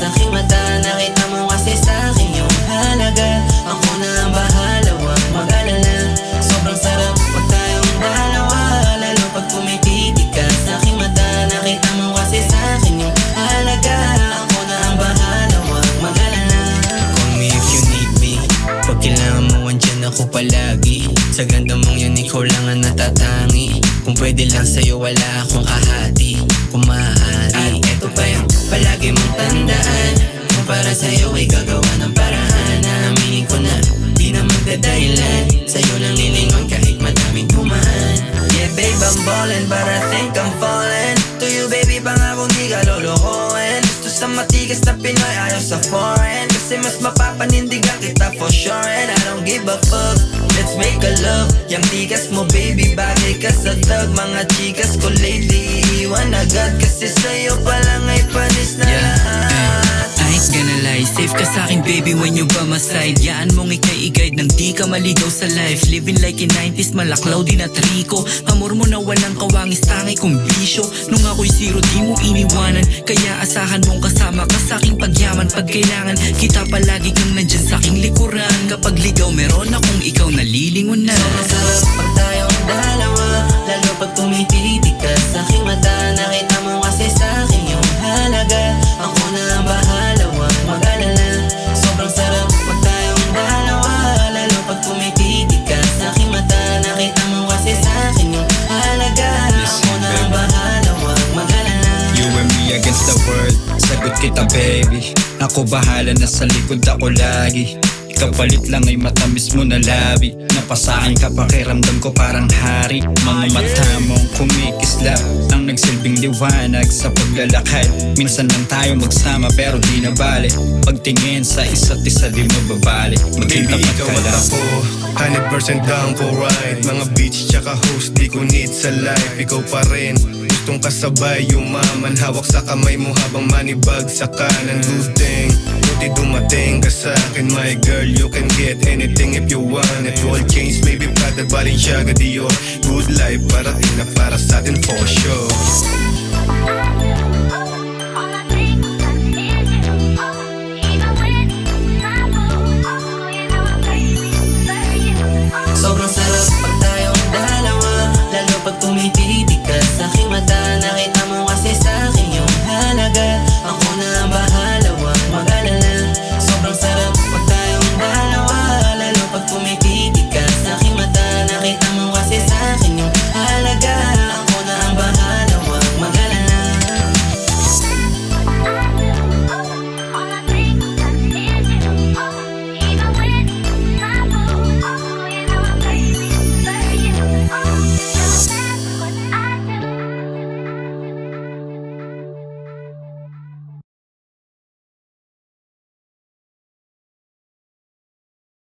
sa aking mata. Nakita mo kasi sa akin yung halaga. Ako na ang bahala, wag mag-alala. Sobrang sarap pag tayong dalawa, lalo pag tumititig ka sa aking mata. Nakita mo kasi sa akin yung halaga. Ako na ang bahala, wag mag-alala. Call me if you need me, pag kailangan mo andyan ako palagi. Sa ganda mong yun ikaw lang ang natatangi. Kung pwede lang sa'yo wala akong kahati. Kung maaari, at eto pa yung palagi mong tandaan. Kung para sa'yo ay gagawa ng paraan. Naaminin ko na di na magdadahilan. Sa'yo lang lilingon kahit madaming tumaan. Yeah babe, I'm ballin' but I think I'm falling. To you baby, pangakong di ka lolokohin. Gusto sa matigas na Pinoy, ayaw sa foreign. Kasi mas mapapanindigan kita for sure. And I don't give a fuck, let's make a love. Yang tigas mo baby, bagay ka sa thug. Mga chikas ko lately, iiwan agad. Kasi sa'yo pa lang ay panis na lahat. I ain't gonna lie, safe ka sa'kin baby when you by my side. Yaan mong ikay i-guide nang di ka maligaw sa life. Living like in 90s, malaklaw din at Rico. Amor mo na walang kawangis, tangi kong bisyo. Nung ako'y zero, di mo iniwanan. Kaya asahan mong kasama ka sa'king pagyaman. Pag kailangan, kita palagi kang nandyan sa'king likuran. Kapag ligaw, meron akong ikaw nalilingunan. Sobrang sarap pag tayong dalawa, lalo pag tumititig ka sa aking mata. Nakita mo kasi sa akin yung halaga. Ako na ang bahala, wag mag-alala. Sobrang sarap pag tayong dalawa, lalo pag tumititig ka sa aking mata. Nakita mo kasi sa akin yung halaga. Ako na ang bahala, wag mag-alala. You and me against the world, sagot kita baby. Ako bahala, nasa likod ako lagi. Kapalit lang ay matamis mo na labi. Napasakin ka, pakiramdam ko parang hari. Mga mata mong kumikislap ang nagsilbing liwanag sa paglalakad. Minsan lang tayo magsama pero di na bali. Pagtingin sa isa't isa di mababali. Baby, Magkitapat ikaw ka at lang. ako 100% down for ride. Mga beach tsaka host, di ko need sa life. Ikaw pa rin, gustong kasabay yumaman. Hawak sa kamay mo habang manibag sa kanan. Good thing, buti dumating ka sa akin. My girl, you can get anything if you want it. Gold chains, maybe Prada, Balenciaga, Dior. Good life, parating na para sa atin for sure.